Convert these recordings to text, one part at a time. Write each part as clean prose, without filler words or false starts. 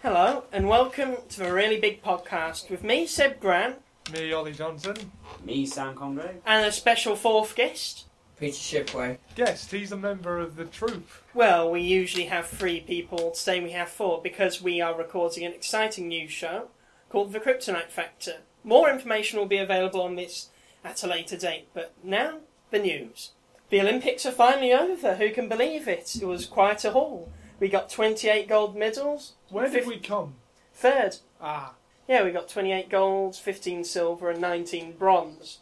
Hello, and welcome to the Really Big Podcast with me, Seb Grant. Me, Olly Johnson. Me, Sam Congreve. And a special fourth guest. Peter Shipway. Guest, he's a member of the troupe. Well, we usually have 3 people. Today we have 4 because we are recording an exciting news show called The Kryptonite Factor. More information will be available on this at a later date, but now, the news. The Olympics are finally over. Who can believe it? It was quite a haul. We got 28 gold medals. Where did we come? 3rd. Ah. Yeah, we got 28 golds, 15 silver and 19 bronze.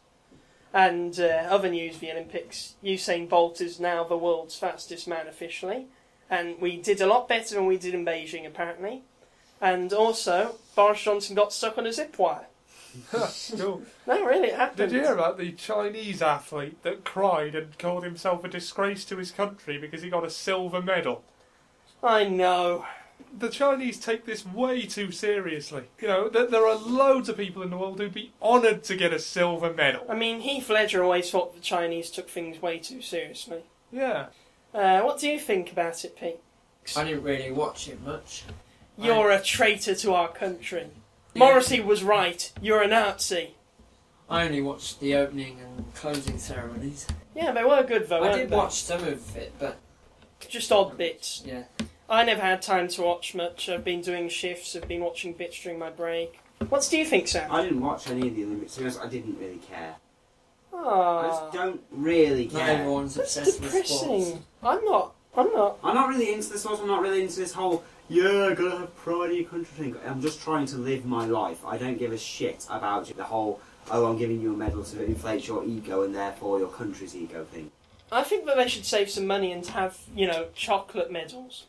And other news, the Olympics, Usain Bolt is now the world's fastest man officially. And we did a lot better than we did in Beijing, apparently. And also, Boris Johnson got stuck on a zip wire. Cool. No, really, it happened. Did you hear about the Chinese athlete that cried and called himself a disgrace to his country because he got a silver medal? I know. The Chinese take this way too seriously. You know, there are loads of people in the world who'd be honoured to get a silver medal. I mean, Heath Ledger always thought the Chinese took things way too seriously. Yeah. What do you think about it, Pete? I didn't really watch it much. You're a traitor to our country. Morrissey was right. You're a Nazi. I only watched the opening and closing ceremonies. Yeah, they were good though, I weren't did they? watch some of it, but... Just odd bits. Yeah. I never had time to watch much. I've been doing shifts, I've been watching bits during my break. What do you think, Sam? I didn't watch any of the Olympics, to be honest, I didn't really care. I Aww. just don't really Not care. everyone's That's obsessed with sports. depressing. I'm not. I'm not really into the sport, I'm not really into this whole, yeah, gotta have pride in your country thing. I'm just trying to live my life. I don't give a shit about the whole, oh, I'm giving you a medal so it inflates your ego and therefore your country's ego thing. I think that they should save some money and have, chocolate medals.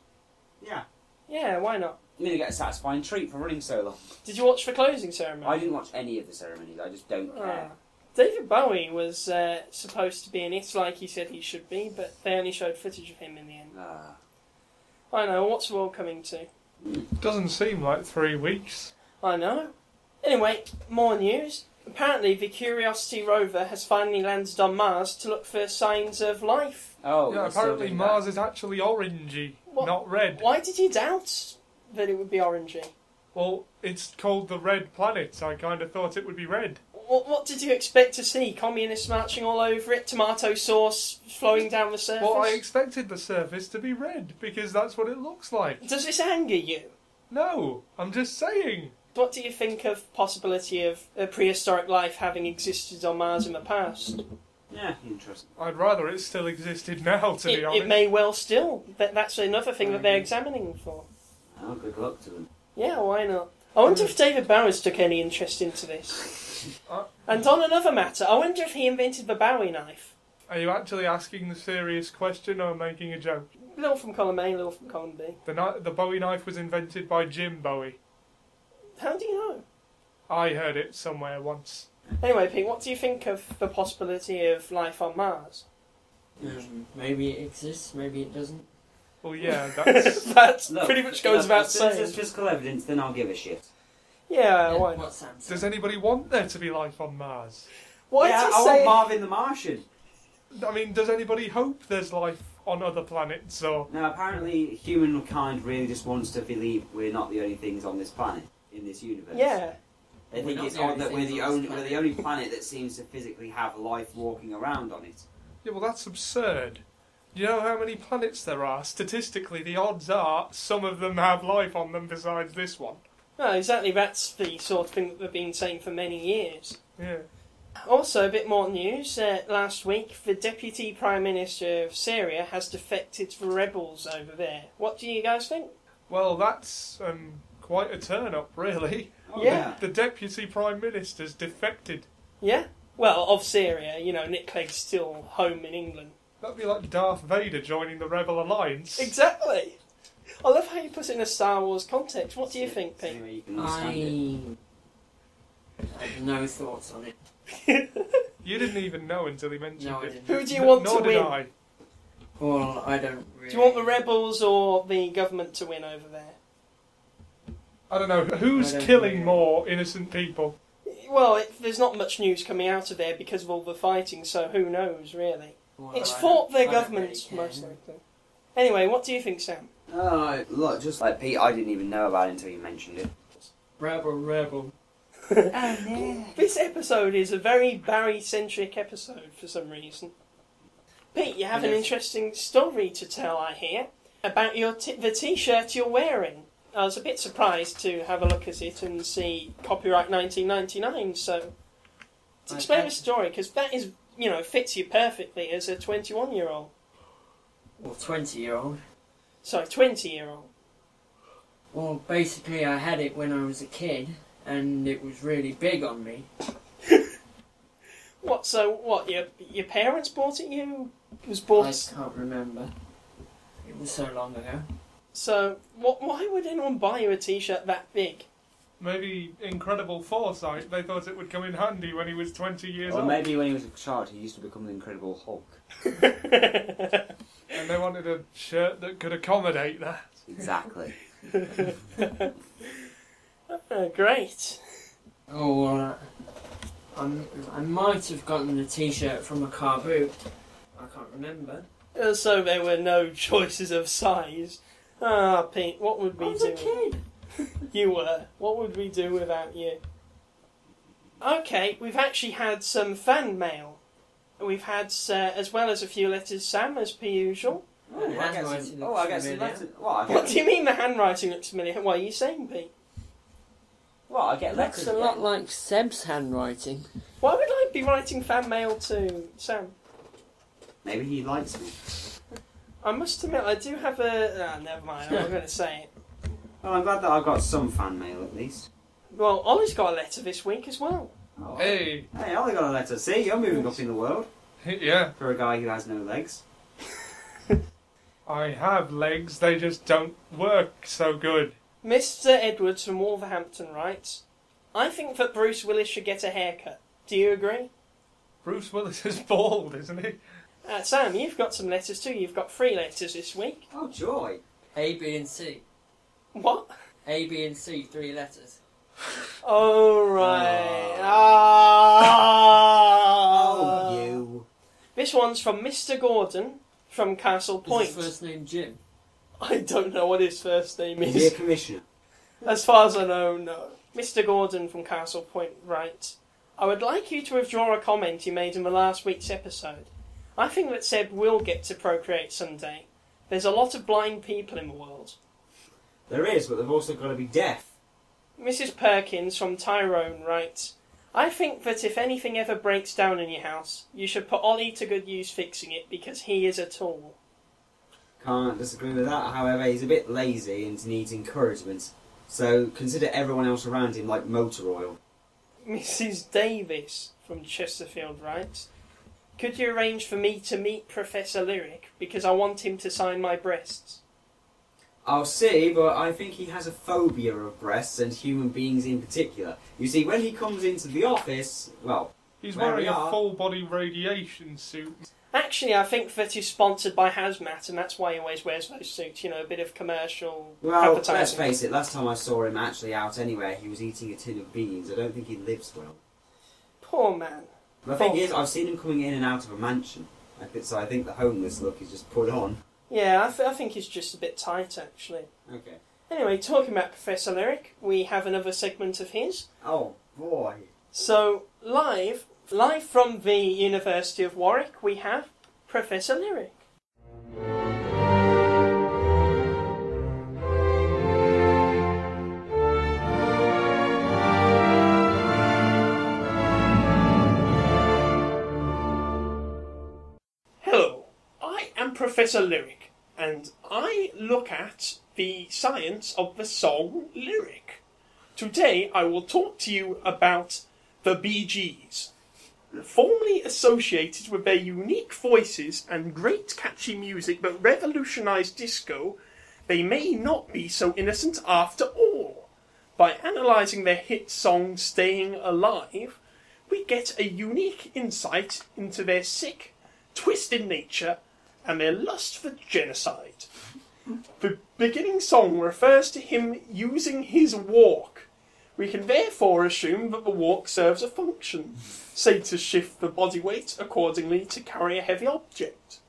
Yeah. Yeah, why not? You're gonna get a satisfying treat for running so long. Did you watch the closing ceremony? I didn't watch any of the ceremonies, I just don't care. David Bowie was supposed to be in it like he said he should be, but they only showed footage of him in the end. I know, what's the world coming to? Doesn't seem like 3 weeks. I know. Anyway, more news. Apparently the Curiosity rover has finally landed on Mars to look for signs of life. Oh, Yeah, apparently Mars is actually orangey, What? not red. Why did you doubt that it would be orangey? Well, it's called the Red Planet, so I kind of thought it would be red. What did you expect to see? Communists marching all over it? Tomato sauce flowing down the surface? Well, I expected the surface to be red, because that's what it looks like. Does this anger you? No, I'm just saying. What do you think of the possibility of a prehistoric life having existed on Mars in the past? Yeah, interesting. I'd rather it still existed now, to be honest. It may well still. That's another thing that they're examining for. Oh, good luck to them. Yeah, why not? I wonder if David Bowers took any interest into this. And on another matter, I wonder if he invented the Bowie knife. Are you actually asking the serious question or making a joke? Little from column A, little from column B. The Bowie knife was invented by Jim Bowie. How do you know? I heard it somewhere once. Anyway, Pete, what do you think of the possibility of life on Mars? Maybe it exists, maybe it doesn't. Well, yeah, that's... That Look, pretty much goes without as soon as saying. there's physical evidence, then I'll give a shit. Yeah, why not? What Sam said. Does anybody want there to be life on Mars? Why Yeah, did I you want say... Marvin the Martian. I mean, does anybody hope there's life on other planets, or... Now, apparently, humankind really just wants to believe we're not the only things on this planet, in this universe. Yeah. They We're think not it's the only odd that we're things the on this only planet. we're the only planet that seems to physically have life walking around on it. Yeah, well, that's absurd. Do you know how many planets there are? Statistically, the odds are some of them have life on them besides this one. No, exactly, that's the sort of thing that they've been saying for many years. Yeah. Also, a bit more news. Last week, the Deputy Prime Minister of Syria has defected to the rebels over there. What do you guys think? Well, that's quite a turn-up, really. Oh, Yeah. The Deputy Prime Minister's defected. Yeah? Well, of Syria, Nick Clegg's still home in England. That'd be like Darth Vader joining the Rebel Alliance. Exactly! I love how you put it in a Star Wars context. What do you think, Pete? Anyway, you can understand it. I have no thoughts on it. You didn't even know until he mentioned No, I it. didn't. Who do you want Nor to did win? I. Well, I don't really... Do you want the rebels or the government to win over there? I don't know. Who's I don't killing know. more innocent people? Well, there's not much news coming out of there because of all the fighting, so who knows, really? Well, It's I for don't- their I don't government, really care. most likely. Anyway, what do you think, Sam? Oh, look, just like Pete, I didn't even know about it until you mentioned it. Rebel. Oh, no. This episode is a very Barry-centric episode for some reason. Pete, you have an interesting story to tell, I hear, about the T-shirt you're wearing. I was a bit surprised to have a look at it and see copyright 1999, so explain the story, because that is, fits you perfectly as a 21-year-old. Or 20-year-old. Sorry, 20-year-old. Well, basically I had it when I was a kid, and it was really big on me. What, your parents bought it you? It was bought... I can't remember. It was so long ago. So, why would anyone buy you a T-shirt that big? Maybe incredible foresight. They thought it would come in handy when he was 20 years old. Or maybe when he was a child, he used to become the Incredible Hulk. And they wanted a shirt that could accommodate that. Exactly. Great. Oh, well, I might have gotten the T-shirt from a car boot. I can't remember. So there were no choices of size. Ah, Pete, what would we I was do? a kid. You were. What would we do without you? Okay, we've actually had some fan mail. We've had, as well as a few letters, Sam, as per usual. I get some letters. What do you mean the handwriting looks familiar? What are you saying, Pete? Well, I get letters. Looks a lot like Seb's handwriting. Why would I be writing fan mail to Sam? Maybe he likes me. I must admit, I do have a... never mind, I'm not going to say it. Well, I'm glad that I got some fan mail at least. Well, Ollie's got a letter this week as well. Oh. Hey! Hey, Olly got a letter. See, you're moving up in the world Yeah, for a guy who has no legs. I have legs, they just don't work so good. Mr. Edwards from Wolverhampton writes, I think that Bruce Willis should get a haircut. Do you agree? Bruce Willis is bald, isn't he? Sam, you've got some letters too. You've got 3 letters this week. Oh, joy. A, B and C. What? A, B and C, 3 letters. Oh, right. Oh, you. This one's from Mr. Gordon from Castle Point. Is his first name Jim? I don't know what his first name Is he a is. commissioner? As far as I know, no. Mr. Gordon from Castle Point writes, I would like you to withdraw a comment you made in the last week's episode. I think that Seb will get to procreate someday. There's a lot of blind people in the world. There is, but they've also got to be deaf. Mrs. Perkins from Tyrone writes, I think that if anything ever breaks down in your house, you should put Ollie to good use fixing it because he is a tool. Can't disagree with that. However, he's a bit lazy and needs encouragement. So consider everyone else around him like motor oil. Mrs. Davis from Chesterfield writes, could you arrange for me to meet Professor Lirrick because I want him to sign my breasts? I'll see, but I think he has a phobia of breasts and human beings in particular. You see, when he comes into the office, well... He's where wearing we a are- full-body radiation suit. Actually, I think that he's sponsored by Hazmat and that's why he always wears those suits, a bit of commercial Well, let's advertising. face it, last time I saw him actually out anywhere, he was eating a tin of beans. I don't think he lives well. Poor man. The thing is, I've seen him coming in and out of a mansion. So I think the homeless look is just put on. Yeah, I think he's just a bit tight, actually. Okay. Anyway, talking about Professor Lirrick, we have another segment of his. Oh, boy. So, live from the University of Warwick, we have Professor Lirrick. Hello, I am Professor Lirrick, and I look at the science of the song lyric. Today I will talk to you about the Bee Gees. Formerly associated with their unique voices and great catchy music that revolutionised disco, they may not be so innocent after all. By analysing their hit song Staying Alive, we get a unique insight into their sick, twisted nature and their lust for genocide. The beginning song refers to him using his walk. We can therefore assume that the walk serves a function, say to shift the body weight accordingly to carry a heavy object.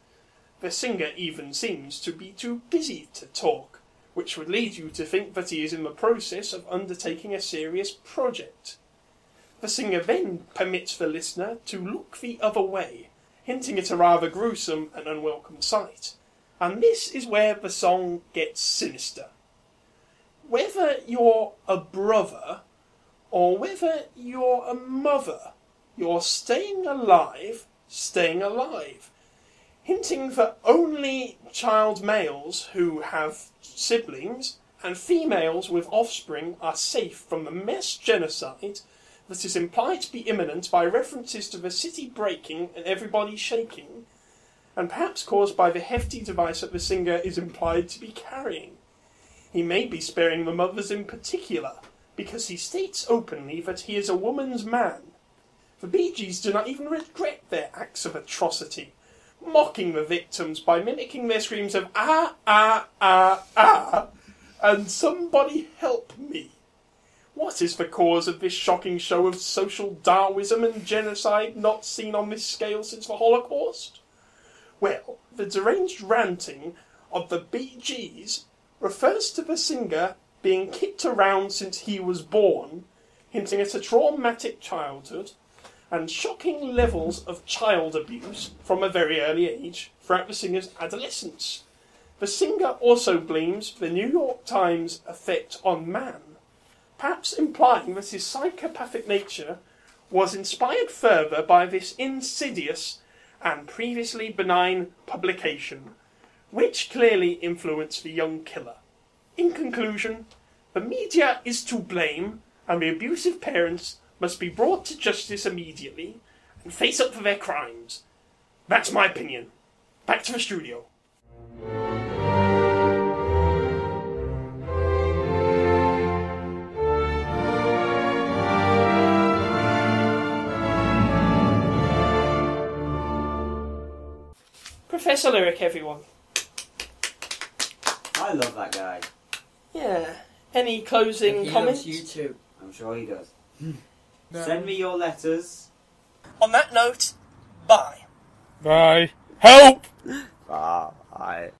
The singer even seems to be too busy to talk, which would lead you to think that he is in the process of undertaking a serious project. The singer then permits the listener to look the other way, hinting at a rather gruesome and unwelcome sight. And this is where the song gets sinister. Whether you're a brother or whether you're a mother, you're staying alive, hinting that only child males who have siblings and females with offspring are safe from the mass genocide that is implied to be imminent by references to the city breaking and everybody shaking, and perhaps caused by the hefty device that the singer is implied to be carrying. He may be sparing the mothers in particular, because he states openly that he is a woman's man. The Bee Gees do not even regret their acts of atrocity, mocking the victims by mimicking their screams of "ah, ah, ah, ah," and "somebody help me." What is the cause of this shocking show of social Darwinism and genocide not seen on this scale since the Holocaust? Well, the deranged ranting of the Bee Gees refers to the singer being kicked around since he was born, hinting at a traumatic childhood and shocking levels of child abuse from a very early age throughout the singer's adolescence. The singer also blames the New York Times effect on man, perhaps implying that his psychopathic nature was inspired further by this insidious and previously benign publication, which clearly influenced the young killer. In conclusion, the media is to blame, and the abusive parents must be brought to justice immediately and face up for their crimes. That's my opinion. Back to the studio. Professor Lirrick, everyone. I love that guy. Yeah. Any closing comments? He loves you too. I'm sure he does. No. Send me your letters. On that note, bye. Bye. Help! Bye.